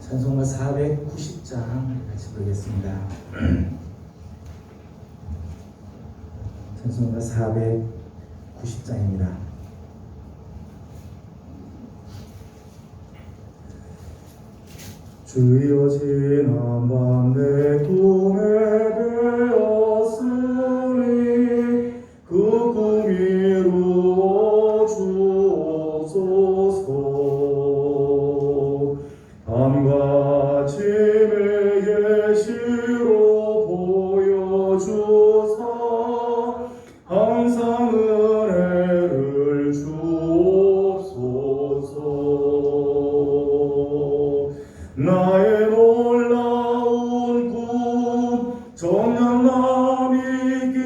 찬송가 490장 같이 부르겠습니다. 찬송가 490장입니다. 주여 지난 밤 내 꿈에 되었으니 그 꿈 이루어 주옵소서. 밤과 아침의 계시로 보여주사 항상 은혜를 주옵소서. 나의 놀라운 꿈 정녕 남이기는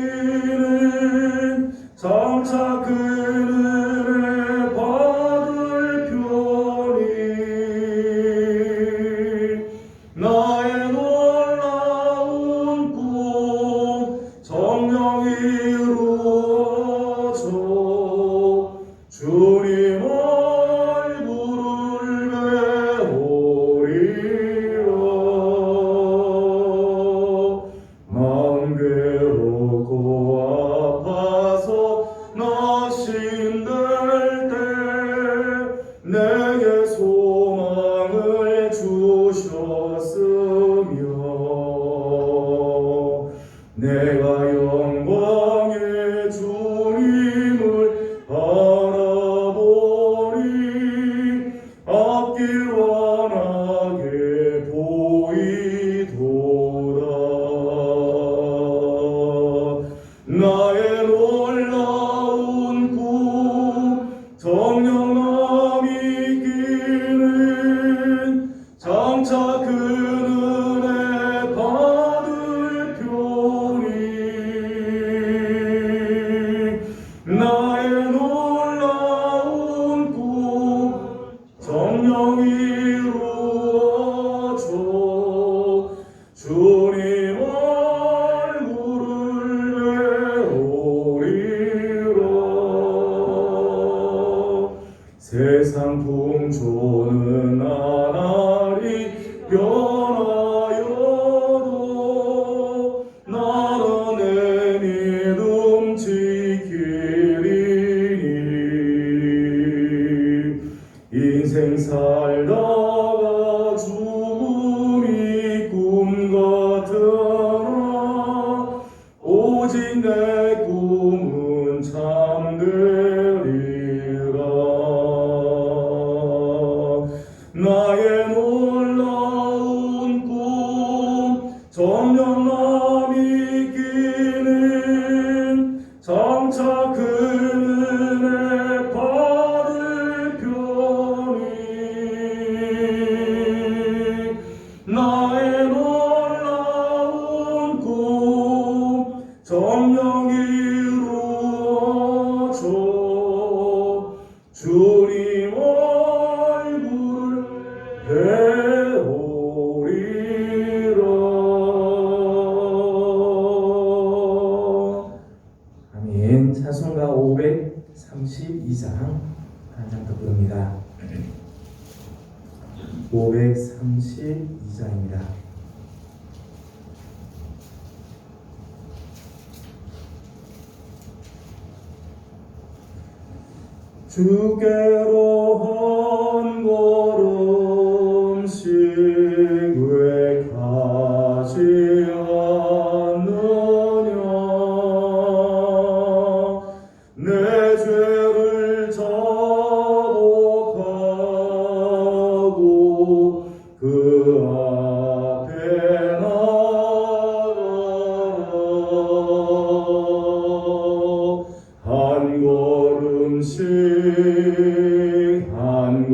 장차 그 은혜 받을 편이. 나의 놀라운 꿈 정녕 이루어져 주님 얼굴을 배우리라. 마음 괴롭고 아파서 낙심될 때 내게 소망을 주셨으며 내가 영광의 주님을 바라보니 앞길 환하게 보이도다. 나의 놀라운 꿈 정녕 남이기는 장차 그 은혜 받을 편이. 나의 놀라운 꿈 정녕 이루어져 주님 얼굴을 배우리라. 세상 풍조는 나날이 변하여도 나는 내 믿음 지키리니. 인생 살다가 죽음이 꿈 같으나 오직 내 꿈은 참되리라. 나의 놀라운 꿈 정녕 남이기는 장차 그 은혜 받을 편이. 나의 놀라운 꿈 정녕 이루어져 주님 얼굴을 배우리라. 아멘. 찬송가 532장 한 장 더 부릅니다. 532장입니다. 주께로 한 걸음씩 왜 가지 않느냐. 내 죄를 자복하고 그 앞에 나가라. 한 걸음씩 한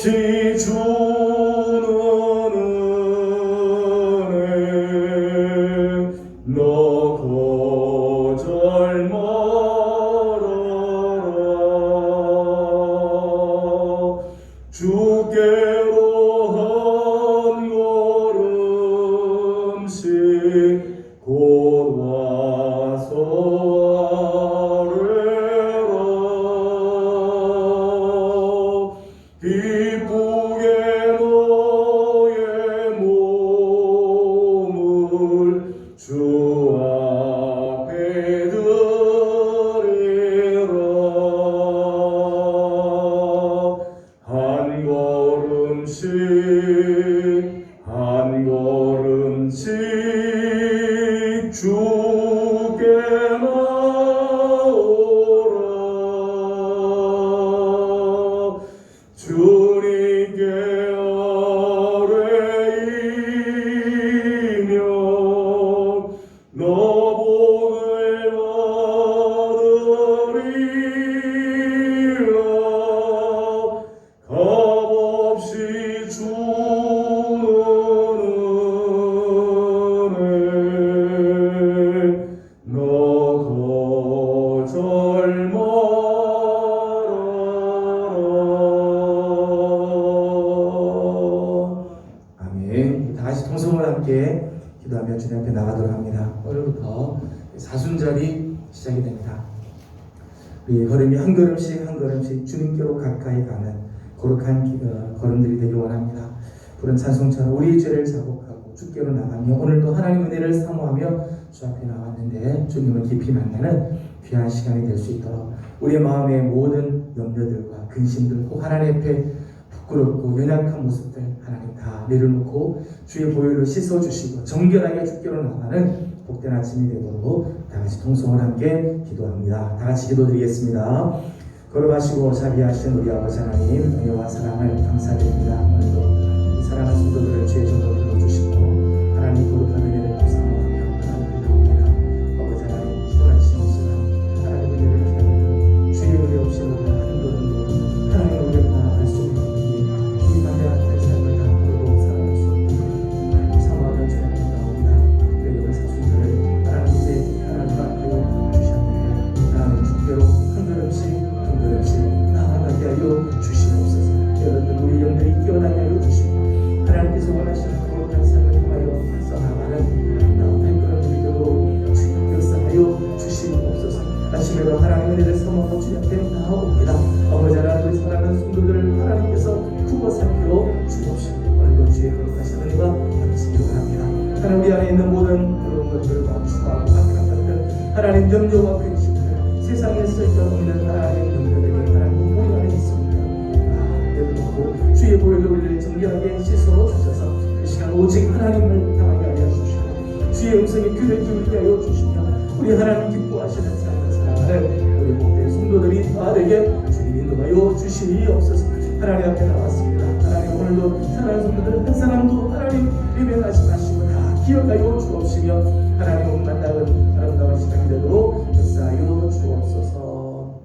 없이 주는 은혜 너 거절 말아라. 주께로 한 걸음씩 곧 와서 아뢰라. 기쁘게 너의 몸을 주 앞에 드리라. 한 걸음씩 한 걸음씩 주께 나오라. 주님께 아뢰이며 너 복을 받으리라. 값없이 주는 은혜 너 거절 말아라. 아멘. 다 같이 통성을 함께 기도하며 주님 앞에 나가도록 합니다. 오늘부터 사순절이 시작이 됩니다. 우리 걸음이 한 걸음씩 한 걸음씩 주님께로 가까이 가는 거룩한 걸음들이 되길 원합니다. 부른 찬송처럼 우리의 죄를 자복하고 주께로 나가며 오늘도 하나님 은혜를 사모하며 주 앞에 나왔는데 주님을 깊이 만나는 귀한 시간이 될 수 있도록 우리의 마음의 모든 염려들과 근심들 혹 하나님 앞에 부끄럽고 연약한 모습들 하나님 다 내려놓고 주의 보혈로 씻어주시고 정결하게 주께로 나가는 복된 아침이 되도록 다 같이 통성을 함께 기도합니다. 다 같이 기도드리겠습니다. 걸어가시고 자비하신 우리 아버지 하나님 은혜와 사랑을 감사드립니다. 오늘도 이 사랑하는 성도들을 주의 종으로 불러주시고 하나님 거룩한 은혜를 감사하며 하나님을 나옵니다. 아버지 하나님 시원한 시간 하나님 은혜를 기다리고 주의 은혜 없이 우리가 한 걸음도 하나님 우리를 나아갈 수 없는 이 담대한 삶을 다 걸고 살아갈 수 없는 사모하며 주의 앞에 나옵니다. 특별히 오늘 사순절을 하나님 이제 하나님 앞에 주셨는데 하나님 주께로 한 걸음씩 나아가게 하여 주시옵소서. 여러분 우리 영들이 깨어나게 하여 주시고 하나님께서 원하시는 거룩한 삶을 통하여 써나가는 나온 한 걸음들이 되도록 주님 역사하여 주시옵소서. 아침에도 하나님 은혜를 사모하고 주님 앞에 나아옵니다. 아버지 하나님 우리 사랑하는 성도들을 하나님께서 구워 살펴 주옵시고 오늘도 주의 거룩하신 은혜가 넘치기를 바랍니다. 하나님 우리 안에 있는 모든 그런 것들과 추가하고 악한 것들 하나님 염려와 근심들 세상에 쓸데없는 하나님 염려들이 하나님 우리 안에 있습니다. 내려놓고 주의 보혈로 우리를 정결하게 씻어 주셔서 이 시간 오직 하나님을 향하게 하여 주시고 주의 음성에 귀를 기울게 하여 주시며 우리 하나님 기뻐하시는 삶의 사랑을 우리 복된 성도들이 다 되게 주님 인도하여 주시옵소서. 하나님 앞에 나왔습니다. 하나님 오늘도 사랑하는 성도들은 한 사람도 하나님 외면하지 마시고 다 기억하여 주옵시며 하나님 오늘 만나는 아름다운 시간이 되도록 역사하여 주옵소서.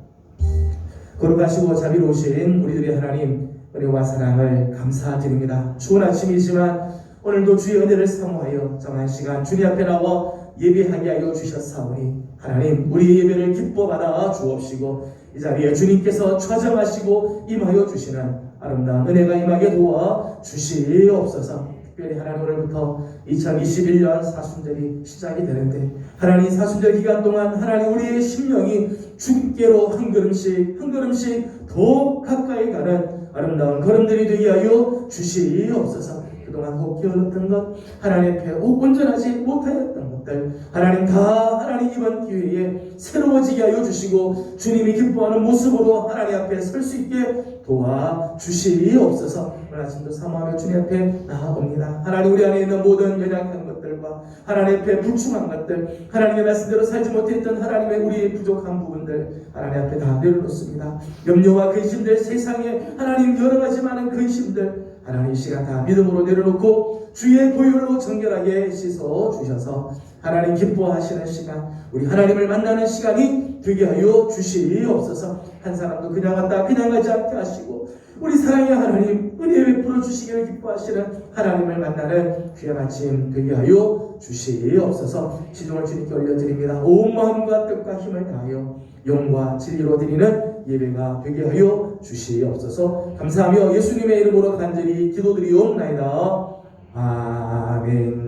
거룩하시고 자비로우신 우리들의 하나님 은혜와 사랑을 감사드립니다. 추운 아침이지만 오늘도 주의 은혜를 사모하여 정한 시간 주님 앞에 나와 예배하게 하여 주셨사오니 하나님 우리 예배를 기뻐 받아 주옵시고 이 자리에 주님께서 좌정하시고 임하여 주시는 아름다운 은혜가 임하게 도와 주시옵소서. 특별히 하나님 오늘부터 2021년 사순절이 시작이 되는데 하나님 사순절 기간 동안 하나님 우리의 심령이 주님께로 한 걸음씩 한 걸음씩 더 가까이 가는 아름다운 걸음들이 되게 하여 주시옵소서. 그동안 혹 기울었던 것 하나님 앞에 혹 온전하지 못하였던 것들 하나님 다 하나님 이번 기회에 새로워지게 하여 주시고 주님이 기뻐하는 모습으로 하나님 앞에 설 수 있게 도와주시옵소서. 오늘 아침도 사모하며 주님 앞에 나아옵니다. 하나님 우리 안에 있는 모든 연약한 것들과 하나님 앞에 불충한 것들 하나님의 말씀대로 살지 못했던 하나님의 우리의 부족한 부분들 하나님 앞에 다 내려놓습니다. 염려와 근심들 세상에 하나님 여러 가지 많은 근심들 하나님 이 시간 다 믿음으로 내려놓고 주의 보혈로 정결하게 씻어 주셔서 하나님 기뻐하시는 시간 우리 하나님을 만나는 시간이 되게 하여 주시옵소서. 한 사람도 그냥 왔다 그냥 가지 않게 하시고 우리 사랑의 하나님, 은혜 베풀어 주시기를 기뻐하시는 하나님을 만나는 귀한 아침 되게 하여 주시옵소서. 시종을 주님께 올려드립니다. 온 마음과 뜻과 힘을 다하여 영과 진리로 드리는 예배가 되게 하여 주시옵소서. 감사하며 예수님의 이름으로 간절히 기도드리옵나이다. 아멘.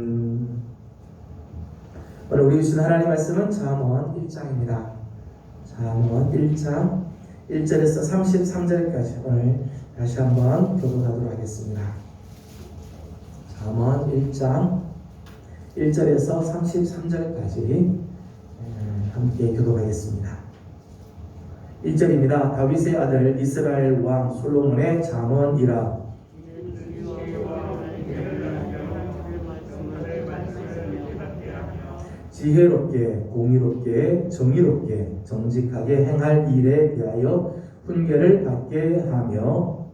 오늘 우리 주신 하나님 말씀은 잠언 1장입니다. 잠언 1장 1절에서 33절까지 오늘 다시 한번 교독하도록 하겠습니다. 잠언 1장 1절에서 33절까지 함께 교독하겠습니다. 1절입니다. 다윗의 아들 이스라엘 왕 솔로몬의 잠언이라. 지혜롭게, 공의롭게, 정의롭게, 정직하게 행할 일에 대하여 훈계를 받게 하며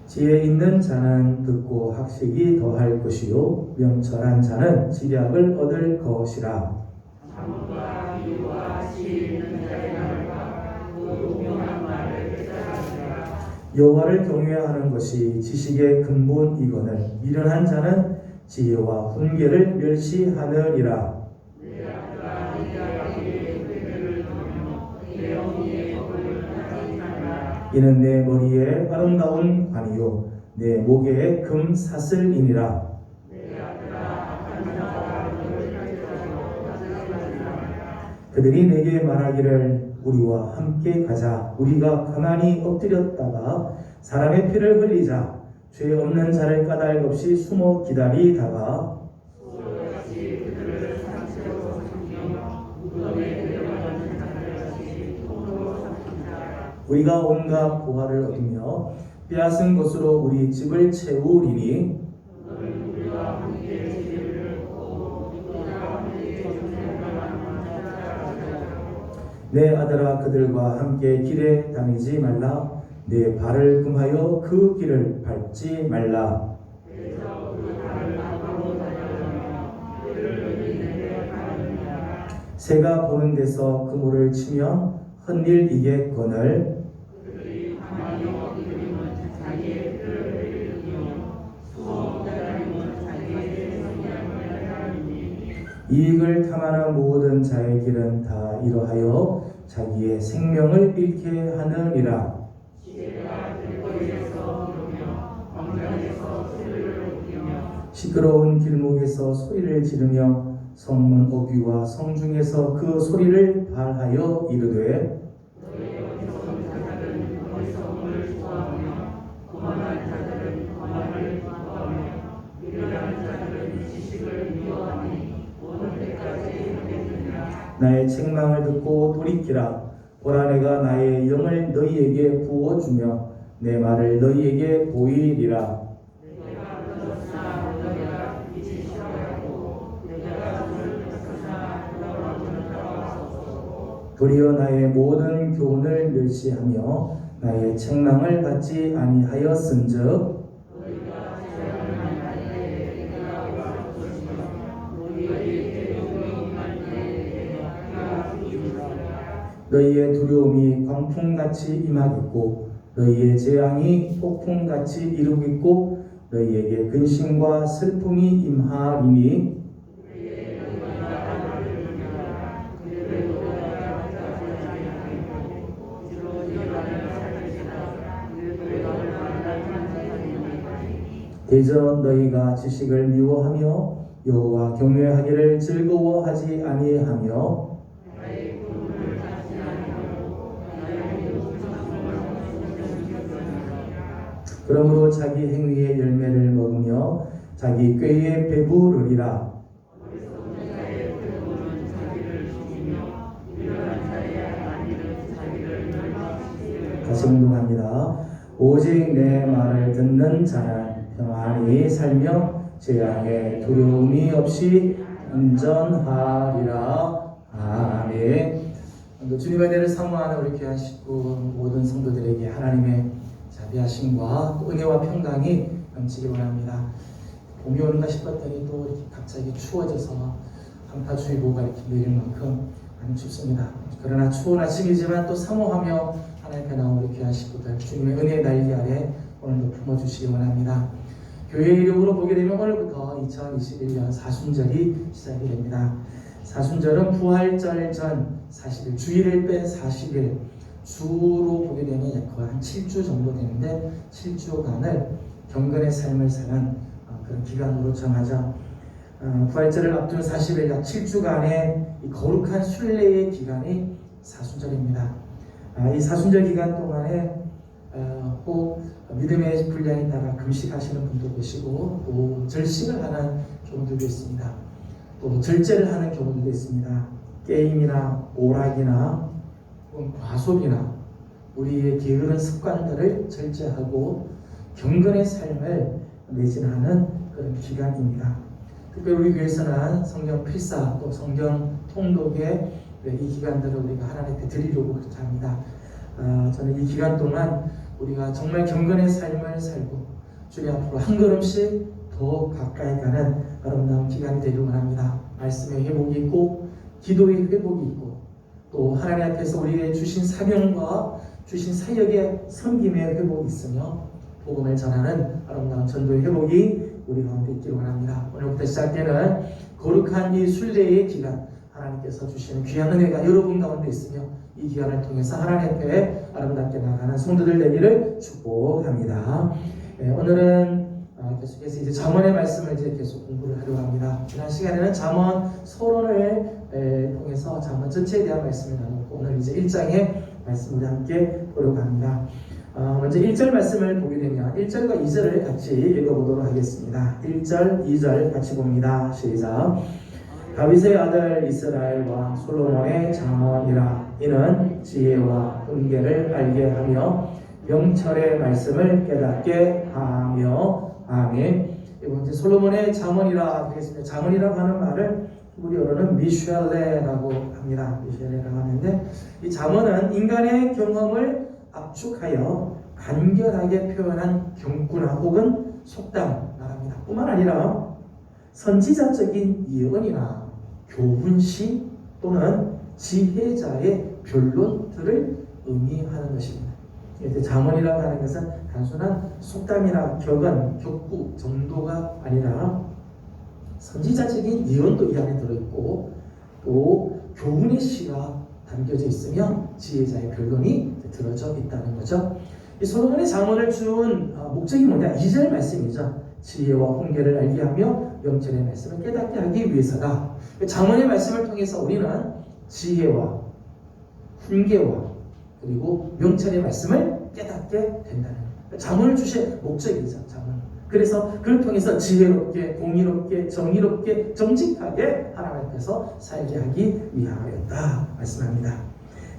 지혜 있는 자는 듣고 학식이 더할 것이요 명철한 자는 지략을 얻을 것이라. 잠언과 비유와 지혜 있는 자의 말과 그 오명한 말을 깨달으라. 여호와를 경외하는 것이 지식의 근본이거늘 미련한 자는 지혜와 훈계를 멸시하느니라. 내 아들아, 네 아버지의 훈계를 들으며 내 어머니의 법을 따르라. 이는 내 머리에 아름다운 관이요 내 목에 금 사슬이니라. 내 아들아, 악한 자가 너를 따르라. 그들이 내게 말하기를 우리와 함께 가자. 우리가 가만히 엎드렸다가 사람의 피를 흘리자. 죄 없는 자를 까닭 없이 숨어 기다리다가 소같이 그들을 상처로 삼키며 무덤에 내려가는 자들같이 통으로 삼킨다. 우리가 온갖 보화를 얻으며 빼앗은 것으로 우리 집을 채우리니 너는 우리와 함께 지혜를 얻고 우리와 함께 정성을 내 아들아 그들과 함께 길에 다니지 말라. 내 발을 금하여 그 길을 밟지 말라. 새가 보는 데서 그물을 치면 헛일이겠거늘 이익을 탐하는 모든 자의 길은 다 이러하여 자기의 생명을 잃게 하느니라. 시끄러운 길목에서 소리를 지르며 성문 어귀와 성중에서 그 소리를 발하여 이르되 나의 책망을 듣고 돌이키라. 보라 내가 나의 영을 너희에게 부어주며 내 말을 너희에게 보이리라. 도리어 나의 모든 교훈을 멸시하며 나의 책망을 받지 아니하였은즉 너희의 두려움이 광풍같이 임하겠고 너희의 재앙이 폭풍같이 이루겠고 너희에게 근심과 슬픔이 임하리니 대저 너희가 지식을 미워하며 여호와 경외하기를 즐거워하지 아니하며 그러므로 자기 행위의 열매를 먹으며 자기 꾀에 배부르리라. 다시 운동합니다. 오직 내 말을 듣는 자는 평안히 살며 재앙에 두려움이 없이 안전하리라. 아멘. 주님의 은혜를 사모하는 우리 귀한 식구 모든 성도들에게 하나님의 자비하심과 또 은혜와 평강이 넘치기 바랍니다. 봄이 오는가 싶었더니 또 이렇게 갑자기 추워져서 한파주의보가 이렇게 내릴 만큼 많이 춥습니다. 그러나 추운 아침이지만 또 사모하며 하나님 앞에 나온 우리 귀한 식구들 주님의 은혜의 날개 아래 오늘도 품어주시기 원합니다. 교회 이름으로 보게 되면 오늘부터 2021년 사순절이 시작이 됩니다. 사순절은 부활절 전 40일, 주일을 뺀 40일, 주로 보게 되면 거의 한 7주 정도 되는데 7주간을 경건의 삶을 사는 그런 기간으로 정하죠. 부활절을 앞둔 40일, 약 7주간의 이 거룩한 순례의 기간이 사순절입니다. 이 사순절 기간 동안에 꼭 믿음의 분량에 따라 금식하시는 분도 계시고 또 절식을 하는 경우들도 있습니다. 또 절제를 하는 경우들도 있습니다. 게임이나 오락이나 과속이나 우리의 게으른 습관들을 절제하고 경건의 삶을 매진하는 그런 기간입니다. 특별히 우리 교회에서는 성경 필사 또 성경 통독의 이 기간들을 우리가 하나님께 드리려고 그렇게 합니다. 저는 이 기간 동안 우리가 정말 경건의 삶을 살고 주님 앞으로 한 걸음씩 더 가까이 가는 아름다운 기간이 되길 원합니다. 말씀의 회복이 있고 기도의 회복이 있고 또 하나님 앞에서 우리에게 주신 사명과 주신 사역의 섬김의 회복이 있으며 복음을 전하는 아름다운 전도의 회복이 우리 가운데 있기를 원합니다. 오늘부터 시작되는 거룩한 이 순례의 기간 하나님께서 주시는 귀한 은혜가 여러분 가운데 있으며 이 기간을 통해서 하나님 앞에 아름답게 나가는 성도들 되기를 축복합니다. 오늘은 계속해서 이제 잠언의 말씀을 이제 계속 공부를 하려고 합니다. 지난 시간에는 잠언 서론을 통해서 잠언 전체에 대한 말씀을 나눴고 오늘 이제 1장의 말씀을 함께 보려고 합니다. 먼저 1절 말씀을 보게 되면 1절과 2절을 같이 읽어보도록 하겠습니다. 1절, 2절 같이 봅니다. 시작. 다윗의 아들 이스라엘 왕 솔로몬의 잠언이라. 이는 지혜와 훈계를 알게 하며 명철의 말씀을 깨닫게 하며. 아멘. 이번 이제 솔로몬의 잠언이라 하겠습니다. 잠언이라고 하는 말을 우리어로는 미쉐레라고 합니다. 미쉐레라고 하는데 이 잠언은 인간의 경험을 압축하여 간결하게 표현한 경구나 혹은 속담 말합니다. 뿐만 아니라 선지자적인 예언이나 교훈시 또는 지혜자의 변론들을 의미하는 것입니다. 잠언이라고 하는 것은 단순한 속담이나 격언, 격구 정도가 아니라 선지자적인 예언도 이 안에 들어있고 또 교훈의 시가 담겨져 있으며 지혜자의 변론이 들어져 있다는 거죠. 이 솔로몬의 잠언을 준 목적이 뭐냐? 2절 말씀이죠. 지혜와 훈계를 알게 하며 명철의 말씀을 깨닫게 하기 위해서다. 잠언의 말씀을 통해서 우리는 지혜와 훈계와 그리고 명철의 말씀을 깨닫게 된다는 거예요. 잠언을 주신 목적이죠. 잠언. 그래서 그걸 통해서 지혜롭게, 공의롭게, 정의롭게, 정직하게 하나님 앞에서 살게 하기 위하였다 말씀합니다.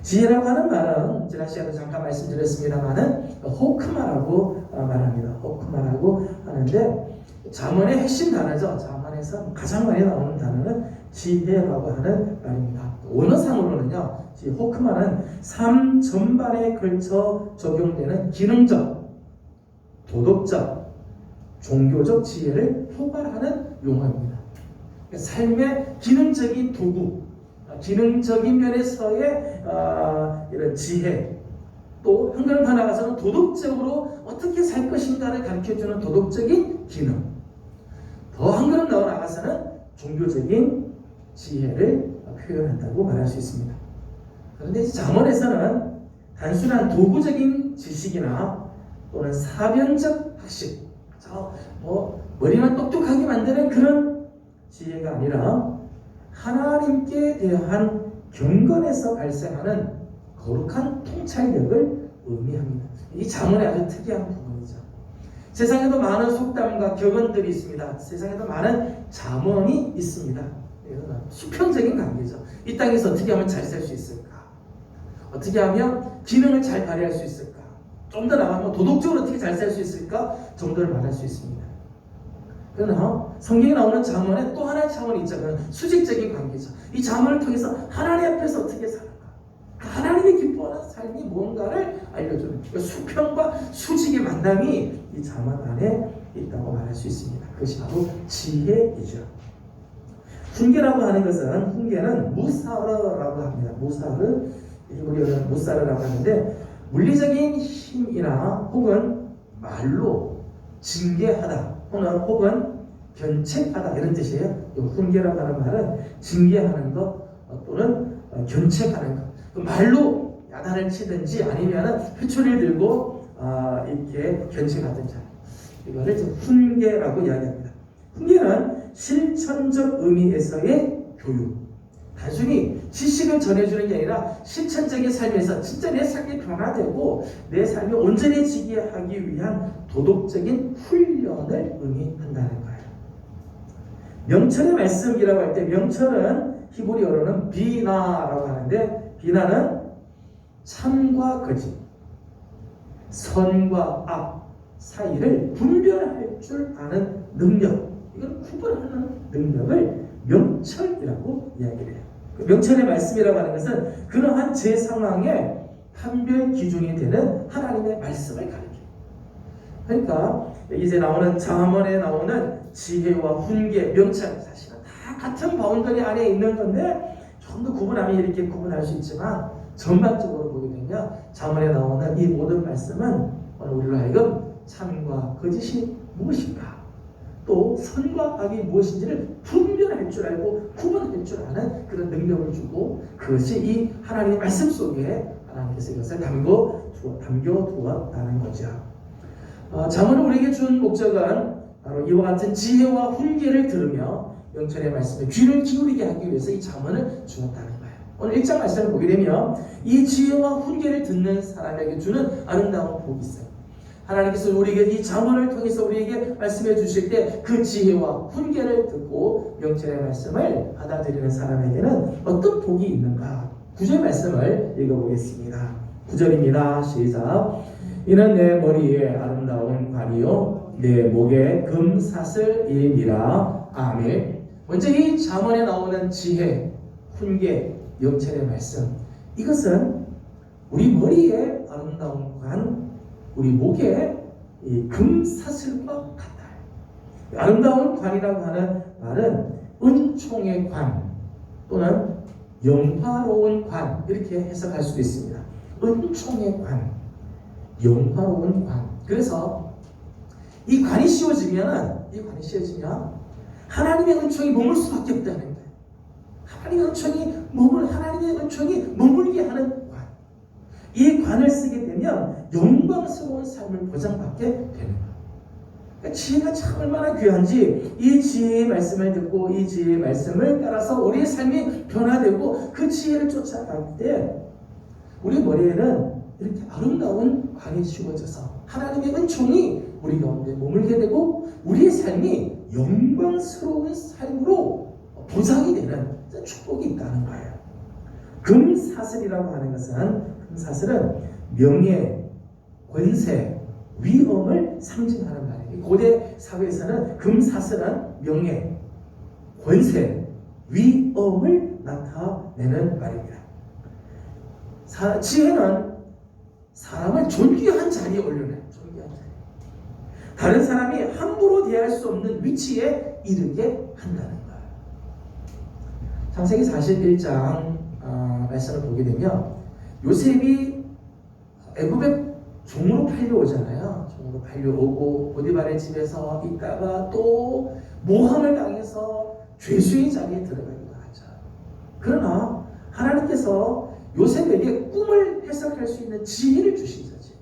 지혜라고 하는 말은 지난 시간에 잠깐 말씀드렸습니다만은 호크마라고 말합니다. 호크마라고 하는데 잠언의 핵심 단어죠. 잠언에서 가장 많이 나오는 단어는 지혜라고 하는 말입니다. 원어상으로는요, 호크마는 삶 전반에 걸쳐 적용되는 기능적, 도덕적, 종교적 지혜를 포괄하는 용어입니다. 삶의 기능적인 도구, 기능적인 면에서의 이런 지혜, 또 한 걸음 더 나아가서는 도덕적으로 어떻게 살 것인가를 가르쳐주는 도덕적인 기능, 더 한 걸음 더 나아가서는 종교적인 지혜를 표현한다고 말할 수 있습니다. 그런데 잠언에서는 단순한 도구적인 지식이나 또는 사변적 학식, 머리만 똑똑하게 만드는 그런 지혜가 아니라 하나님께 대한 경건에서 발생하는 거룩한 통찰력을 의미합니다. 이 잠언의 아주 특이한 부분이죠. 세상에도 많은 속담과 격언들이 있습니다. 세상에도 많은 잠언이 있습니다. 이건 수평적인 관계죠. 이 땅에서 어떻게 하면 잘 살 수 있을까? 어떻게 하면 기능을 잘 발휘할 수 있을까? 좀 더 나가면 도덕적으로 어떻게 잘 살 수 있을까? 정도를 말할 수 있습니다. 그러나 성경에 나오는 잠언에 또 하나의 차원이 있죠. 그건 수직적인 관계죠. 이 잠언을 통해서 하나님 앞에서 어떻게 살까? 하나님이 기뻐하는 삶이 뭔가를 알려주는 수평과 수직의 만남이 이 잠언 안에 있다고 말할 수 있습니다. 그것이 바로 지혜이죠. 훈계라고 하는 것은 훈계는 무사르라고 합니다. 무사르, 우리는 무사르라고 하는데 물리적인 힘이나 혹은 말로 징계하다 혹은 견책하다 이런 뜻이에요. 이 훈계라고 하는 말은 징계하는 것 또는 견책하는 것. 말로 야단을 치든지 아니면 회초리를 들고 이렇게 견책하든지 이거를 이제 훈계라고 이야기합니다. 훈계는 실천적 의미에서의 교육. 단순히 지식을 전해주는 게 아니라 실천적인 삶에서 진짜 내 삶이 변화되고 내 삶이 온전해지게 하기 위한 도덕적인 훈련을 의미한다는 거예요. 명철의 말씀이라고 할 때 명철은 히브리어로는 비나라고 하는데 비나는 참과 거짓, 선과 악 사이를 분별할 줄 아는 능력, 이건 구분하는 능력을 명철이라고 이야기를 해요. 명철의 말씀이라고 하는 것은 그러한 제 상황에 판별 기준이 되는 하나님의 말씀을 가리켜요. 그러니까 이제 나오는 잠언에 나오는 지혜와 훈계, 명철 사실은 다 같은 바운더리 안에 있는 건데 좀 더 구분하면 이렇게 구분할 수 있지만 전반적으로 보게 되면 잠언에 나오는 이 모든 말씀은 우리로 하여금 참과 거짓이 무엇인가 또 선과 악이 무엇인지를 분별할 줄 알고 구분할 줄 아는 그런 능력을 주고 그것이 이 하나님의 말씀 속에 하나님께서 이것을 담겨두었다는 거죠. 잠언을 우리에게 준 목적은 바로 이와 같은 지혜와 훈계를 들으며 명철의 말씀에 귀를 기울이게 하기 위해서 이 잠언을 주었다는 거예요. 오늘 1장 말씀을 보게 되면 이 지혜와 훈계를 듣는 사람에게 주는 아름다운 복이 있어요. 하나님께서 우리에게 이 잠언을 통해서 우리에게 말씀해 주실 때 그 지혜와 훈계를 듣고 명철의 말씀을 받아들이는 사람에게는 어떤 복이 있는가? 9절 말씀을 읽어보겠습니다. 9절입니다. 시작. 이는 내 머리에 아름다운 관이요 내 목에 금사슬이니라. 아멘. 먼저 이 잠언에 나오는 지혜, 훈계, 명철의 말씀, 이것은 우리 머리에 아름다운 관, 우리 목에 이 금사슬과 같아요. 아름다운 관이라고 하는 말은 은총의 관 또는 영화로운 관 이렇게 해석할 수도 있습니다. 은총의 관, 영화로운 관. 그래서 이 관이 씌워지면 하나님의 은총이 머물 수밖에 없다는 거예요. 하나님의 은총이 머물게 하는 관. 이 관을 쓰게 되면 영광스러운 삶을 보장받게 되는 거예요. 그러니까 지혜가 참 얼마나 귀한지 이 지혜의 말씀을 듣고 이 지혜의 말씀을 따라서 우리의 삶이 변화되고 그 지혜를 쫓아갈 때 우리 머리에는 이렇게 아름다운 관이 씌워져서 하나님의 은총이 우리 가운데 머물게 되고 우리의 삶이 영광스러운 삶으로 보장이 되는 축복이 있다는 거예요. 금사슬이라고 하는 금사슬은 명예, 권세, 위엄을 상징하는 말이에요. 고대 사회에서는 금사슬은 명예, 권세, 위엄을 나타내는 말입니다. 지혜는 사람을 존귀한 자리에 올려놔요. 존귀한 자리. 다른 사람이 함부로 대할 수 없는 위치에 이르게 한다는 거예요. 창세기 41장 말씀을 보게 되면 요셉이 애굽에 종으로 팔려오잖아요. 종으로 팔려오고 보디발의 집에서 있다가 또 모함을 당해서 죄수의 자리에 들어가기도 하죠. 그러나 하나님께서 요셉에게 꿈을 해석할 수 있는 지혜를 주신 거지.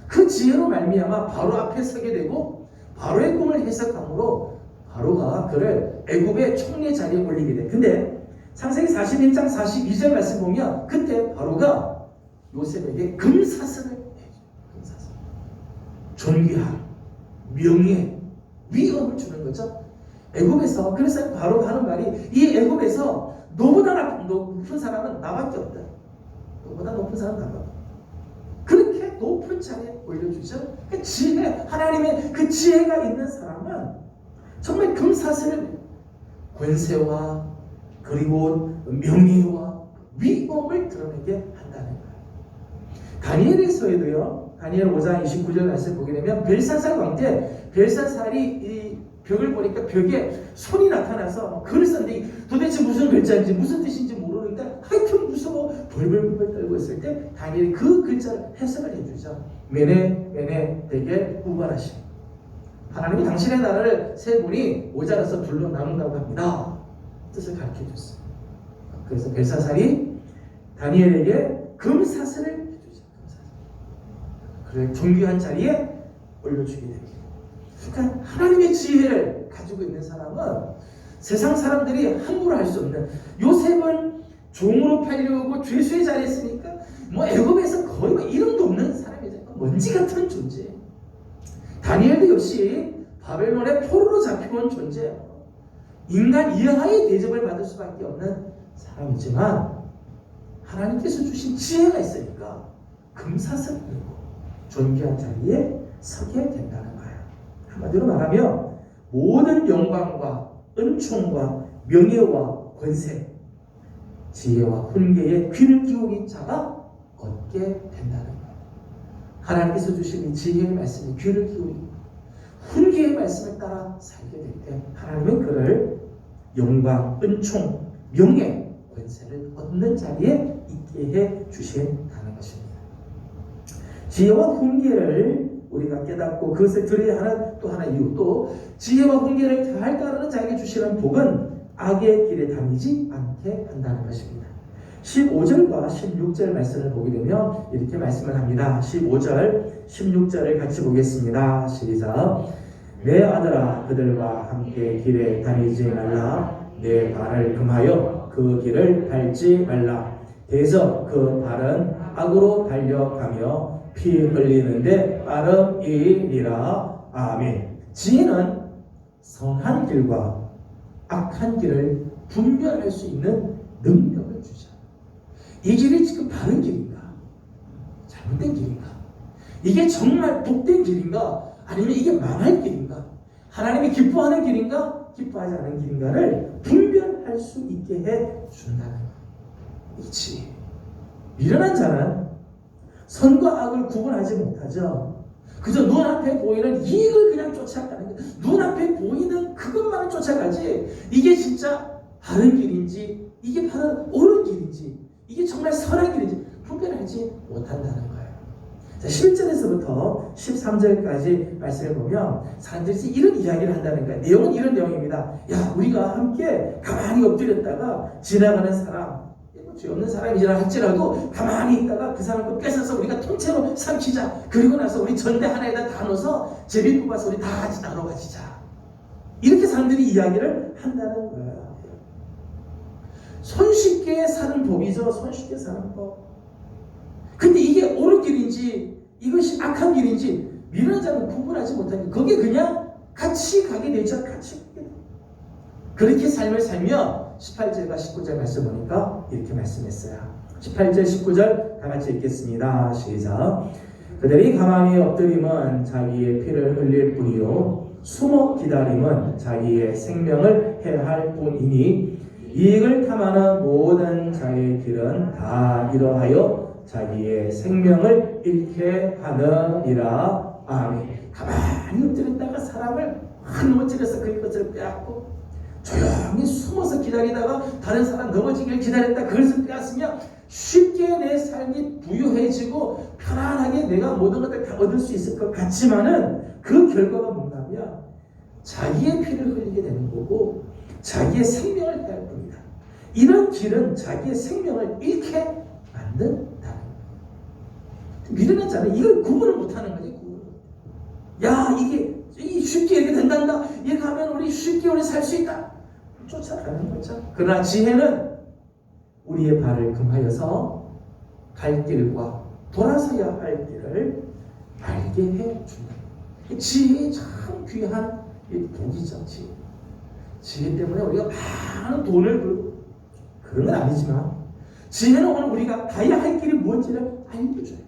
그 지혜로 말미암아 바로 앞에 서게 되고 바로의 꿈을 해석함으로 바로가 그를 애굽의 총리 자리에 올리게 돼. 근데 창세기 41장 42절 말씀 보면 그때 바로가 요셉에게 금사슬을 해줘. 금사슬. 존귀함, 명예, 위엄을 주는 거죠. 애굽에서 그래서 바로가 하는 말이 이 애굽에서 너보다 높은 사람은 나밖에 없다. 너보다 높은 사람은 나밖에 없다. 그렇게 높은 자리에 올려주죠. 그 지혜, 하나님의 그 지혜가 있는 사람은 정말 금사슬을 권세와 그리고 명예와 위엄을 드러내게 한다는 거예요. 다니엘에서도요. 다니엘 5장 29절 말씀 보게 되면 벨사살 왕 때 벨사살이 이 벽을 보니까 벽에 손이 나타나서 글을 썼는데 도대체 무슨 글자인지 무슨 뜻인지 모르는데 하여튼 무서워 벌벌벌 떨고 있을 때 다니엘이 그 글자를 해석을 해주죠. 메네 되게 우발하심. 하나님이 당신의 나라를 세 분이 모자라서 둘러 나눈다고 합니다. 뜻을 가르쳐줬어요. 그래서 벨사살이 다니엘에게 금사슬을 해주죠. 그를 존귀한 자리에 올려주게 됩니다. 그러니까 하나님의 지혜를 가지고 있는 사람은 세상 사람들이 함부로 할 수 없는, 요셉은 종으로 팔려오고 죄수의 자리에 있으니까 뭐 애굽에서 거의 뭐 이름도 없는 사람이잖아요. 먼지 같은 존재. 다니엘도 역시 바벨론의 포로로 잡혀온 존재예요. 인간 이하의 대접을 받을 수밖에 없는 사람이지만 하나님께서 주신 지혜가 있으니까 금사슬을 들고 존귀한 자리에 서게 된다는 거예요. 한마디로 말하면 모든 영광과 은총과 명예와 권세, 지혜와 훈계에 귀를 기울인 자가 얻게 된다는 거예요. 하나님께서 주신 이 지혜의 말씀에 귀를 기울이고 훈계의 말씀에 따라 살게 될 때 하나님은 그를 영광, 은총, 명예, 권세를 얻는 자리에 있게 해 주신다는 것입니다. 지혜와 훈계를 우리가 깨닫고 그것을 들어야 하는 또 하나 이유, 또 지혜와 훈계를 잘 따르는 자에게 주시는 복은 악의 길에 다니지 않게 한다는 것입니다. 15절과 16절 말씀을 보게 되면 이렇게 말씀을 합니다. 15절, 16절을 같이 보겠습니다. 시작. 내 아들아, 그들과 함께 길에 다니지 말라. 내 발을 금하여 그 길을 밟지 말라. 대저 그 발은 악으로 달려가며 피 흘리는데 빠름이니라. 아멘. 지혜는 선한 길과 악한 길을 분별할 수 있는 능력을 주죠. 이 길이 지금 바른 길인가? 잘못된 길인가? 이게 정말 복된 길인가? 아니면 이게 망할 길인가? 하나님이 기뻐하는 길인가? 기뻐하지 않은 길인가를 분별할 수 있게 해 준다는 거예요. 이 지혜. 미련한 자는 선과 악을 구분하지 못하죠. 그저 눈앞에 보이는 이익을 그냥 쫓아가는 거예요. 눈앞에 보이는 그것만을 쫓아가지 이게 진짜 바른 길인지 이게 바른 옳은 길인지 이게 정말 선한 길인지 분별하지 못한다는 거예요. 자, 11절에서부터 13절까지 말씀을 보면 사람들이 이런 이야기를 한다는 거예요. 내용은 이런 내용입니다. 야, 우리가 함께 가만히 엎드렸다가 지나가는 사람, 죄 없는 사람이라 할지라도 가만히 있다가 그 사람을 뺏어서 우리가 통째로 삼키자. 그리고 나서 우리 전대 하나에다 다 넣어서 제비 뽑아서 우리 다 같이 나눠 가지자. 이렇게 사람들이 이야기를 한다는 거예요. 손쉽게 사는 법이죠. 손쉽게 사는 법. 근데 이게 옳은 길인지 이것이 악한 길인지 미련한 자는 구분하지 못하니 거기에 그냥 같이 가게 되죠. 같이 가게 돼요. 그렇게 삶을 살면 18절과 19절 말씀 보니까 이렇게 말씀했어요. 18절 19절 다 같이 읽겠습니다. 시작. 그들이 가만히 엎드림은 자기의 피를 흘릴 뿐이요 숨어 기다림은 자기의 생명을 해할 뿐이니 이익을 탐하는 모든 자의 길은 다 이러하여 자기의 생명을 잃게 하느니라. 아멘. 가만히 엎드렸다가 사람을 한 넘어뜨려서 그 것을 빼앗고 조용히 숨어서 기다리다가 다른 사람 넘어지길 기다렸다 그것을 빼앗으면 쉽게 내 삶이 부유해지고 편안하게 내가 모든 것을 다 얻을 수 있을 것 같지만은 그 결과가 뭔가 하면 자기의 피를 흘리게 되는 거고 자기의 생명을 해할 뿐이다. 이런 길은 자기의 생명을 잃게 만든다는 거예요. 미련한 자는 이걸 구분을 못하는 거지. 야, 이게 쉽게 이렇게 된단다. 이렇게 하면 우리 쉽게 우리 살 수 있다. 쫓아가는 거죠. 그러나 지혜는 우리의 발을 금하여서 갈 길과 돌아서야 할 길을 알게 해준다. 지혜의 참 귀한 복이죠. 지혜 때문에 우리가 많은 돈을 벌고 그런 건 아니지만 지혜는 오늘 우리가 가야 할 길이 뭔지를 알려줘요.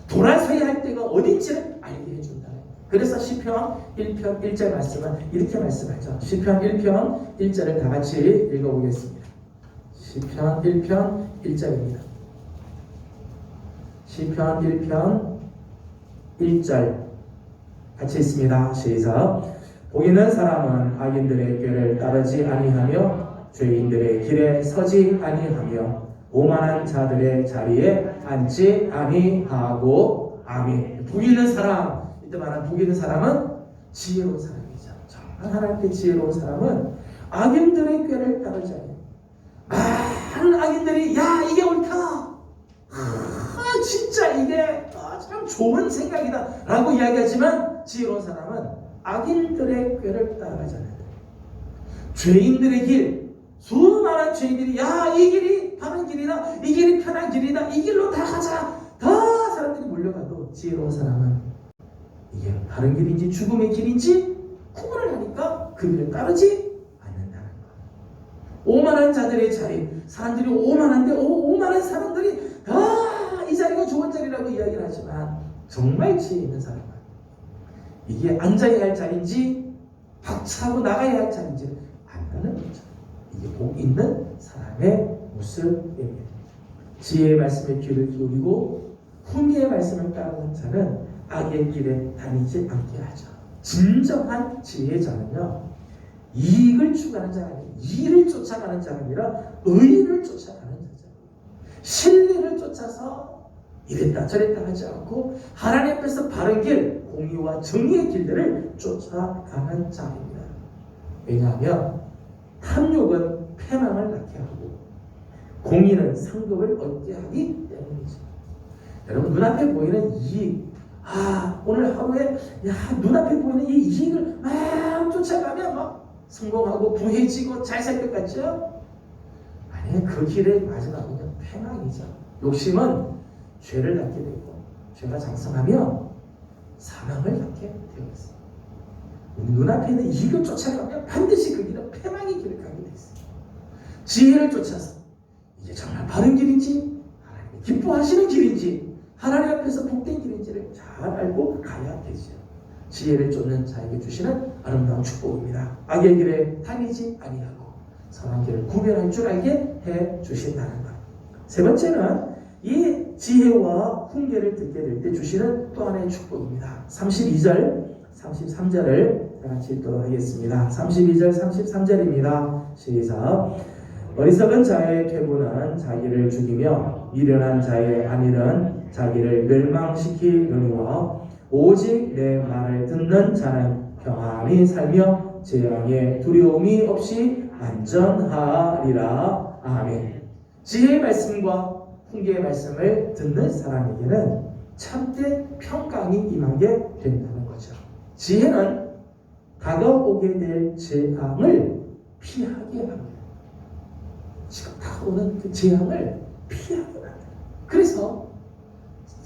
돌아서야 할 때가 어딘지를 알게 해준다. 그래서 시편 1편 1절 말씀은 이렇게 말씀하죠. 시편 1편 1절을 다 같이 읽어보겠습니다. 시편 1편 1절입니다. 시편 1편 1절 같이 있습니다. 시작. 복 있는 사람은 악인들의 꾀를 따르지 아니하며 죄인들의 길에 서지 아니하며 오만한 자들의 자리에 앉지 아니하고. 아멘. 복 있는 사람, 이때 말하는 복 있는 사람은 지혜로운 사람이죠. 정말 하나님께 지혜로운 사람은 악인들의 꾀를 따르지 않아요. 많은 악인들이 야 이게 옳다, 진짜 이게 참 좋은 생각이다 라고 이야기하지만 지혜로운 사람은 악인들의 꾀를 따라가지 않아요. 죄인들의 길, 수많은 죄인들이 야 이 길이 바른 길이다, 이 길이 편한 길이다, 이 길로 다 가자, 다 사람들이 몰려가도 지혜로운 사람은 이게 바른 길인지 죽음의 길인지 구분을 하니까 그 길을 따르지 않는다는 거예요. 오만한 자들의 자리, 사람들이 오만한데 오만한 사람들이 다 이 자리가 좋은 자리라고 이야기를 하지만 정말 지혜 있는 사람은 이게 앉아야 할 자리인지 박차고 나가야 할 자리인지 안다는 거죠. 이게 복 있는 사람의 모습입니다. 지혜의 말씀에 귀를 기울이고 훈계의 말씀을 따르는 자는 악의 길에 다니지 않게 하죠. 진정한 지혜자는요, 이익을 추구하는 자가 아니라 이를 쫓아가는 자가 아니라 의를 쫓아가는 자죠. 진리를 쫓아서 이랬다 저랬다 하지 않고 하나님 앞에서 바른 길, 공의와 정의의 길들을 쫓아가는 자입니다. 왜냐하면 탐욕은 패망을 낳게 하고 공의는 상급을 얻게 하기 때문이죠. 여러분, 눈앞에 보이는 이익, 오늘 하루에 눈앞에 보이는 이 이익을 막 쫓아가면 막 성공하고 부해지고 잘 살 것 같죠? 아니, 그 길의 마지막은요 패망이죠. 욕심은 죄를 낳게 되고 죄가 장성하며 사망을 낳게 되어 있어요. 눈앞에 있는 이익을 쫓아가면 반드시 그 길은 패망의 길을 가게 되어 있어요. 지혜를 쫓아서 이게 정말 바른 길인지 하나님이 기뻐하시는 길인지 하나님 앞에서 복된 길인지를 잘 알고 가야 되죠. 지혜를 쫓는 자에게 주시는 아름다운 축복입니다. 악의 길에 다니지 아니하고 선한 길을 구별할 줄 알게 해 주신다는 것. 세 번째는 이 지혜와 훈계를 듣게 될 때 주시는 또 하나의 축복입니다. 32절, 33절을 같이 읽도록 하겠습니다. 32절, 33절입니다. 시작. 어리석은 자의 퇴보는 자기를 죽이며 미련한 자의 안일은 자기를 멸망시키려니와 오직 내 말을 듣는 자는 평안히 살며 재앙의 두려움이 없이 안전하리라. 아멘. 지혜의 말씀과 훈계의 말씀을 듣는 사람에게는 참된 평강이 임하게 된다는 거죠. 지혜는 다가오게 될 재앙을 피하게 합니다. 지금 다가오는 그 재앙을 피하게 합니다. 그래서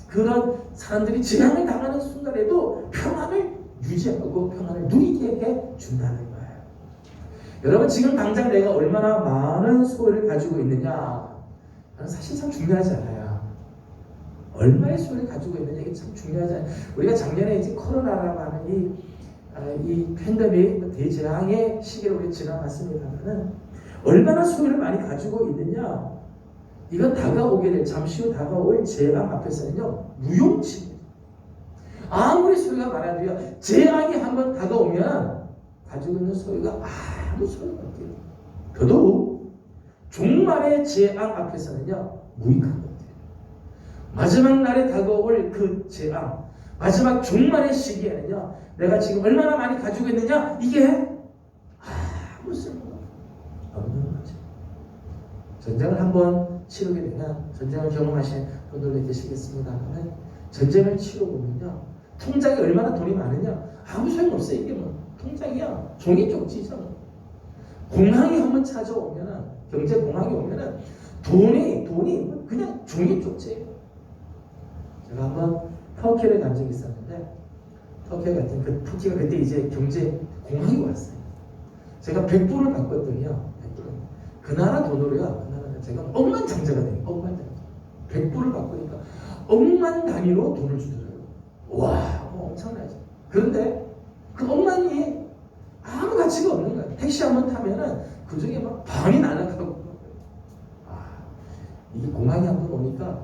그런 사람들이 재앙을 당하는 순간에도 평안을 유지하고 평안을 누리게 해준다는 거예요. 여러분, 지금 당장 내가 얼마나 많은 소유를 가지고 있느냐, 사실상 중요하지 않아요. 얼마의 소유를 가지고 있느냐, 이게 참 중요하지 않아요. 우리가 작년에 이제 코로나라고 하는 이 팬데믹 대재앙의 시기를 우리가 지나갔습니다만은 얼마나 소유를 많이 가지고 있느냐, 이건 다가오게 될, 잠시 후 다가올 재앙 앞에서는요 무용치입니다. 아무리 소유가 많아도요, 재앙이 한번 다가오면 가지고 있는 소유가 아무 소용이 없게요. 더더욱 종말의 재앙 앞에서는요 무익한 것들. 마지막 날에 다가올 그 재앙, 마지막 종말의 시기에는요, 내가 지금 얼마나 많이 가지고 있느냐, 이게 아무 쓸모가 없는 거죠. 전쟁을 한번 치르게 되면, 전쟁을 경험하신 분들도 계시겠습니다만, 전쟁을 치르고 보면요, 통장에 얼마나 돈이 많으냐, 아무 소용없어요. 이게 뭐 통장이야 종이 쪽지죠. 공항이 한번 찾아오면은, 경제 공항이 오면은 돈이 그냥 종이 쪽지예요. 제가 한번 터키를 간 적이 있었는데, 터키가 그때 이제 경제 공항이 왔어요. 제가 100불을 바꿨더니요, 100불. 그 나라 돈으로요, 제가 억만장자가 돼요. 억만장자. 100불을 바꾸니까 억만 단위로 돈을 주더라고요. 와, 엄청나죠. 그런데 그 억만이 아무 가치가 없는 거예요. 택시 한번 타면은 그 중에 막 반이 날아가고. 이게 공항에 한번 오니까